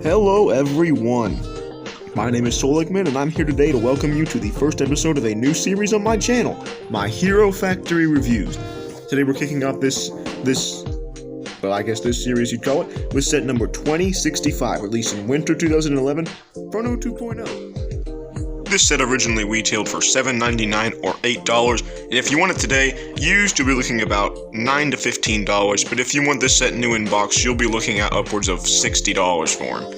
Hello everyone, my name is Solek, and I'm here today to welcome you to the first episode of a new series on my channel, my Hero Factory Reviews. Today we're kicking off this series you'd call it, with set number 2065, released in winter 2011, Furno 2.0. This set originally retailed for $7.99 or $8, and if you want it today, used you'll be looking about $9 to $15, but if you want this set new in box, you'll be looking at upwards of $60 for him.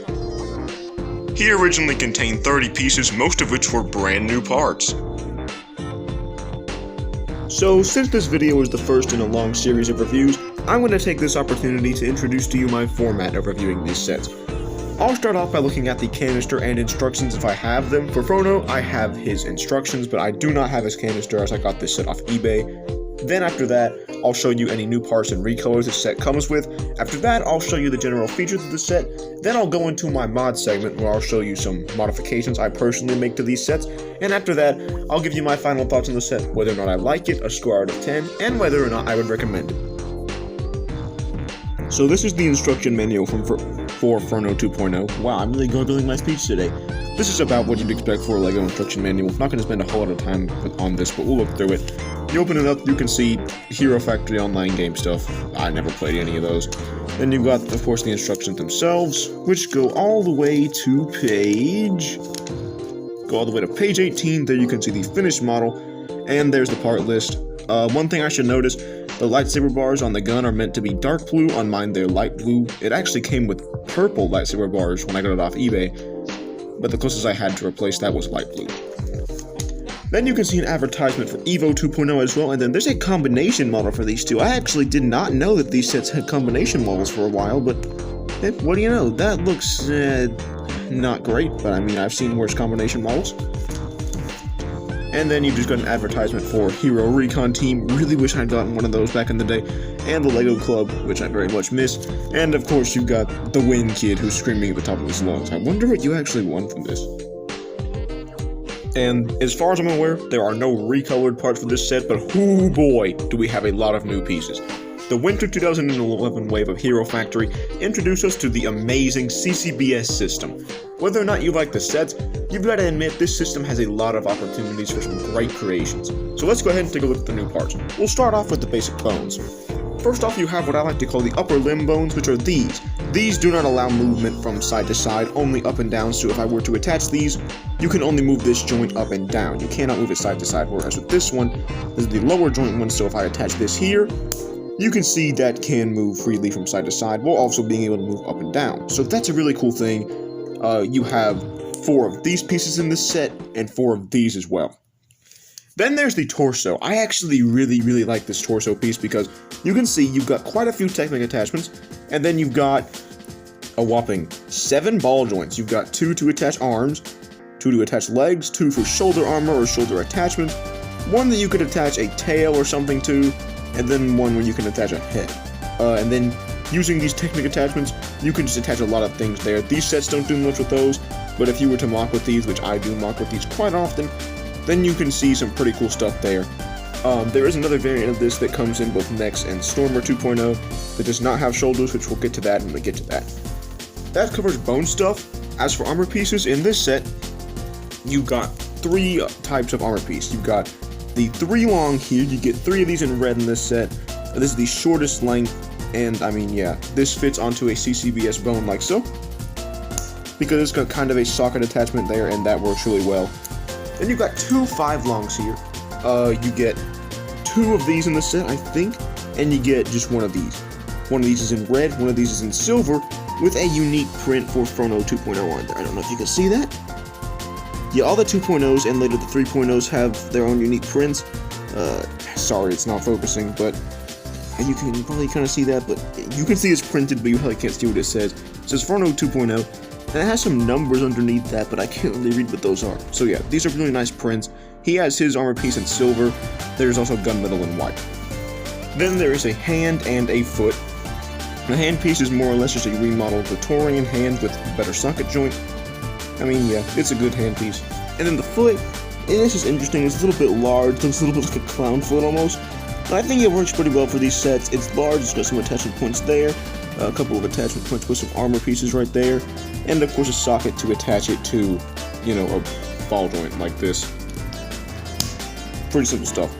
He originally contained 30 pieces, most of which were brand new parts. So, since this video is the first in a long series of reviews, I'm going to take this opportunity to introduce to you my format of reviewing these sets. I'll start off by looking at the canister and instructions if I have them. For Furno, I have his instructions, but I do not have his canister as I got this set off eBay. Then after that, I'll show you any new parts and recolors this set comes with. After that, I'll show you the general features of the set. Then I'll go into my mod segment where I'll show you some modifications I personally make to these sets. And after that, I'll give you my final thoughts on the set, whether or not I like it, a score out of 10, and whether or not I would recommend it. So this is the instruction manual for Furno 2.0. Wow, I'm really gargling my speech today. This is about what you'd expect for a LEGO instruction manual. I'm not going to spend a whole lot of time on this, but we'll look through it. You open it up, you can see Hero Factory online game stuff. I never played any of those. Then you've got, of course, the instructions themselves, which go all the way to page 18. There you can see the finished model, and there's the part list. One thing I should notice, the lightsaber bars on the gun are meant to be dark blue, on mine they're light blue. It actually came with purple lightsaber bars when I got it off eBay, but the closest I had to replace that was light blue. Then you can see an advertisement for Evo 2.0 as well, and then there's a combination model for these two. I actually did not know that these sets had combination models for a while, but what do you know, that looks not great, but I mean, I've seen worse combination models. And then you just got an advertisement for Hero Recon Team. Really wish I'd gotten one of those back in the day. And the Lego Club, which I very much miss. And of course you've got the Win Kid who's screaming at the top of his lungs. I wonder what you actually won from this. And as far as I'm aware, there are no recolored parts for this set, but oh boy, do we have a lot of new pieces. The winter 2011 wave of Hero Factory introduced us to the amazing CCBS system. Whether or not you like the sets, you've got to admit this system has a lot of opportunities for some great creations. So let's go ahead and take a look at the new parts. We'll start off with the basic bones. First off, you have what I like to call the upper limb bones, which are these. These do not allow movement from side to side, only up and down, so if I were to attach these, you can only move this joint up and down. You cannot move it side to side, whereas with this one, this is the lower joint one, so if I attach this here, you can see that can move freely from side to side, while also being able to move up and down. So that's a really cool thing. You have 4 of these pieces in this set, and 4 of these as well. Then there's the torso. I actually really like this torso piece because you can see you've got quite a few technic attachments, and then you've got a whopping 7 ball joints. You've got 2 to attach arms, 2 to attach legs, 2 for shoulder armor or shoulder attachments, 1 that you could attach a tail or something to, and then 1 where you can attach a head. And then using these technic attachments, you can just attach a lot of things there. These sets don't do much with those, but if you were to mock with these, which I do mock with these quite often, then you can see some pretty cool stuff there. There is another variant of this that comes in both Nex and Stormer 2.0 that does not have shoulders, which we'll get to that when we get to that. That covers bone stuff. As for armor pieces, in this set, you've got 3 types of armor piece. You've got the 3 long here, you get 3 of these in red in this set. This is the shortest length, and I mean, yeah, this fits onto a CCBS bone like so, because it's got kind of a socket attachment there, and that works really well. Then you've got 2 5 longs here. You get 2 of these in the set, I think, and you get just 1 of these. 1 of these is in red, 1 of these is in silver, with a unique print for Furno 2.0 on there. I don't know if you can see that. Yeah, all the 2.0s and later the 3.0s have their own unique prints. Sorry, it's not focusing, but you can probably kind of see that, but you can see it's printed, but you probably can't see what it says. It says Furno 2.0, and it has some numbers underneath that, but I can't really read what those are. So yeah, these are really nice prints. He has his armor piece in silver. There's also gunmetal in white. Then there is a hand and a foot. The hand piece is more or less just a remodel of the Torian hand with a better socket joint. I mean, yeah, it's a good hand piece. And then the foot, this is interesting. It's a little bit large, looks a little bit like a clown foot almost. But I think it works pretty well for these sets. It's large, it's got some attachment points there. a couple of attachment points with some armor pieces right there, and of course a socket to attach it to, you know, a ball joint like this. Pretty simple stuff.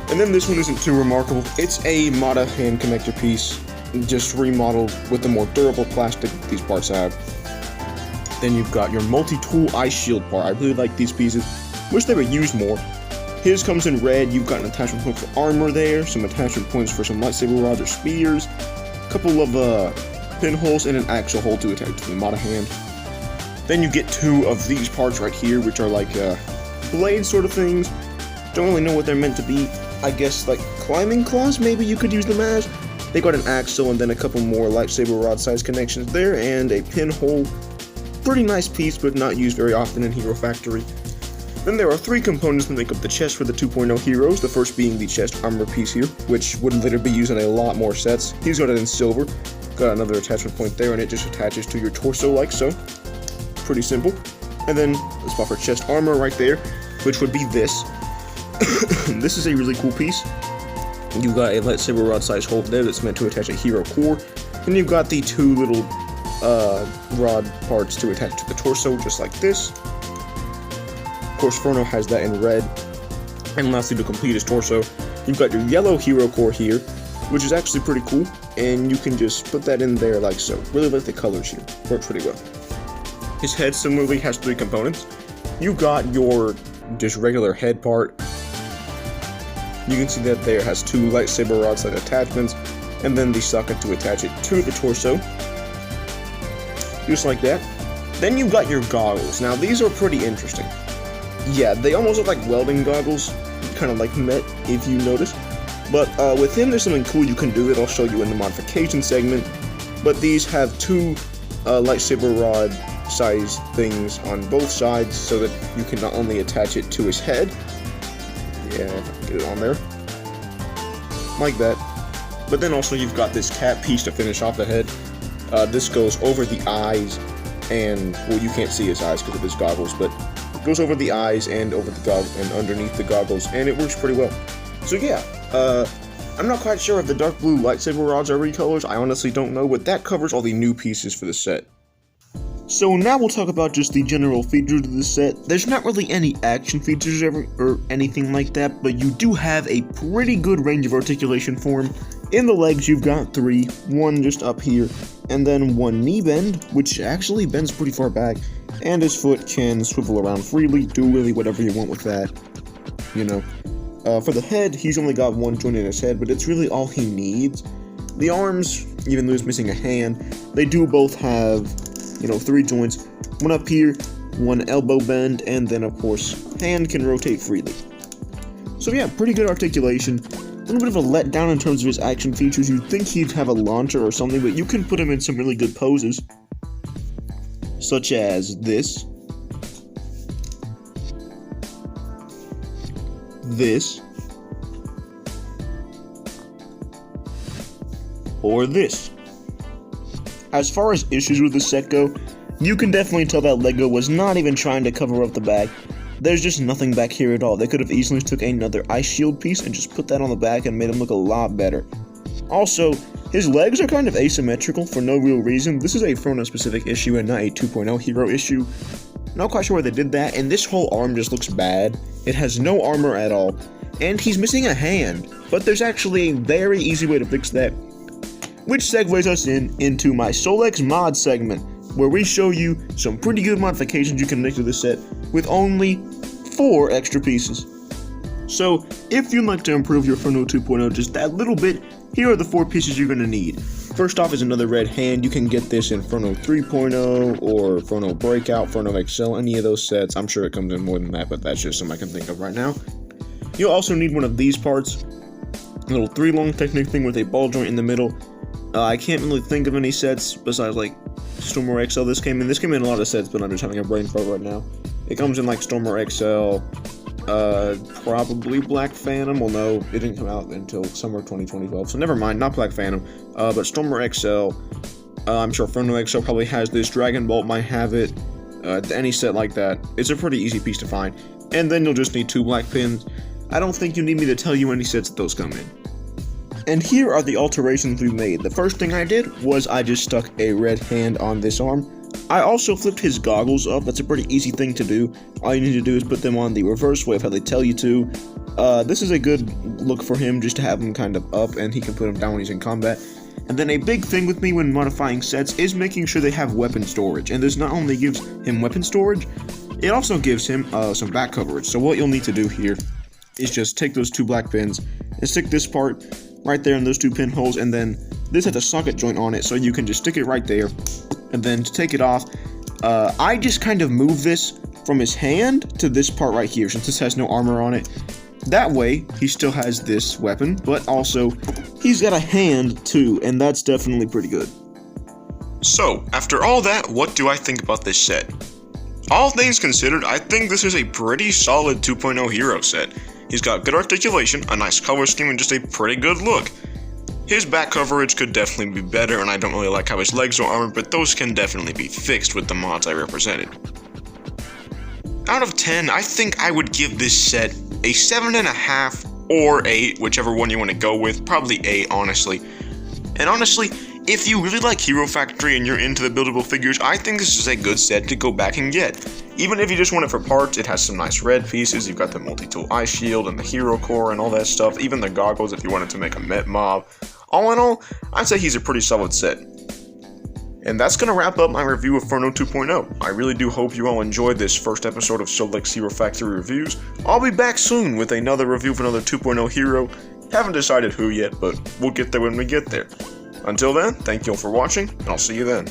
And then this one isn't too remarkable. It's a Mata hand connector piece, just remodeled with the more durable plastic these parts have. Then you've got your multi-tool ice shield part. I really like these pieces. Wish they were used more. His comes in red. You've got an attachment point for armor there, some attachment points for some lightsaber rods or spears, a couple of pinholes, and an actual hole to attach to the Mata hand. Then you get two of these parts right here, which are like blade sort of things. Don't really know what they're meant to be. I guess like climbing claws, maybe you could use them as. They got an axle and then a couple more lightsaber rod size connections there, and a pinhole. Pretty nice piece, but not used very often in Hero Factory. Then there are three components that make up the chest for the 2.0 heroes, the first being the chest armor piece here, which would later be used in a lot more sets. He's got it in silver. Got another attachment point there, and it just attaches to your torso like so. Pretty simple. And then the spot for chest armor right there, which would be this. This is a really cool piece. You've got a lightsaber rod size hole there that's meant to attach a hero core. And you've got the two little rod parts to attach to the torso, just like this. Of course, Furno has that in red. And lastly, to complete his torso, you've got your yellow hero core here, which is actually pretty cool. And you can just put that in there like so. Really like the colors here. Works pretty well. His head similarly has three components. You've got your just regular head part. You can see that there has two lightsaber rod side attachments, and then the socket to attach it to the torso. Just like that. Then you've got your goggles. Now these are pretty interesting. Yeah, they almost look like welding goggles, kind of like Met, if you notice. But with him, there's something cool you can do that I'll show you in the modification segment. But these have two lightsaber rod size things on both sides, so that you can not only attach it to his head. Yeah, if I can get it on there. Like that. But then also you've got this cap piece to finish off the head. This goes over the eyes, and, well, you can't see his eyes because of his goggles, but it goes over the eyes and over the goggles and underneath the goggles, and it works pretty well. So yeah, I'm not quite sure if the dark blue lightsaber rods are recolors. I honestly don't know, but that covers all the new pieces for the set. So now we'll talk about just the general features of the set. There's not really any action features or anything like that, but you do have a pretty good range of articulation for him. In the legs, you've got three, one just up here, and then one knee bend, which actually bends pretty far back, and his foot can swivel around freely, do really whatever you want with that, you know. For the head, he's only got one joint in his head, but it's really all he needs. The arms, even though he's missing a hand, they do both have, you know, three joints, one up here, one elbow bend, and then of course, hand can rotate freely. So yeah, pretty good articulation. A little bit of a letdown in terms of his action features. You'd think he'd have a launcher or something, but you can put him in some really good poses, such as this, or this. As far as issues with the set go, you can definitely tell that LEGO was not even trying to cover up the bag. There's just nothing back here at all. They could have easily took another ice shield piece and just put that on the back and made him look a lot better. Also, his legs are kind of asymmetrical for no real reason. This is a Furno specific issue and not a 2.0 hero issue. Not quite sure why they did that, and this whole arm just looks bad. It has no armor at all, and he's missing a hand. But there's actually a very easy way to fix that, which segues us into my Solek's mod segment, where we show you some pretty good modifications you can make to the set with only 4 extra pieces. So, if you'd like to improve your Furno 2.0 just that little bit, here are the 4 pieces you're going to need. First off is another red hand. You can get this in Furno 3.0 or Furno Breakout, Furno XL, any of those sets. I'm sure it comes in more than that, but that's just something I can think of right now. You'll also need one of these parts, a little 3-long Technic thing with a ball joint in the middle. I can't really think of any sets besides like Stormer XL. This came in a lot of sets, but I'm just having a brain fart right now. It comes in like Stormer XL, probably Black Phantom. Well, no, it didn't come out until summer 2012, so never mind, not Black Phantom, but Stormer XL. I'm sure Furno XL probably has this. Dragon Bolt might have it. Any set like that. It's a pretty easy piece to find. And then you'll just need 2 black pins. I don't think you need me to tell you any sets that those come in. And here are the alterations we made. The first thing I did was I just stuck a red hand on this arm. I also flipped his goggles up. That's a pretty easy thing to do. All you need to do is put them on the reverse way of how they tell you to. This is a good look for him, just to have him kind of up, and he can put them down when he's in combat. And then a big thing with me when modifying sets is making sure they have weapon storage. And this not only gives him weapon storage, it also gives him some back coverage. So what you'll need to do here is just take those 2 black pins and stick this part right there in those 2 pinholes, and then this has a socket joint on it, so you can just stick it right there. And then to take it off, I just kind of move this from his hand to this part right here, since this has no armor on it. That way, he still has this weapon, but also, he's got a hand too, and that's definitely pretty good. So, after all that, what do I think about this set? All things considered, I think this is a pretty solid 2.0 hero set. He's got good articulation, a nice color scheme, and just a pretty good look. His back coverage could definitely be better, and I don't really like how his legs are armored, but those can definitely be fixed with the mods I represented. Out of 10, I think I would give this set a 7.5 or 8, whichever one you want to go with, probably 8 honestly. And honestly, if you really like Hero Factory and you're into the buildable figures, I think this is a good set to go back and get. Even if you just want it for parts, it has some nice red pieces. You've got the multi-tool eye shield and the hero core and all that stuff, even the goggles if you wanted to make a Met Mob. All in all, I'd say he's a pretty solid set. And that's going to wrap up my review of Furno 2.0. I really do hope you all enjoyed this first episode of Solek's Hero Factory Reviews. I'll be back soon with another review of another 2.0 hero. Haven't decided who yet, but we'll get there when we get there. Until then, thank you all for watching, and I'll see you then.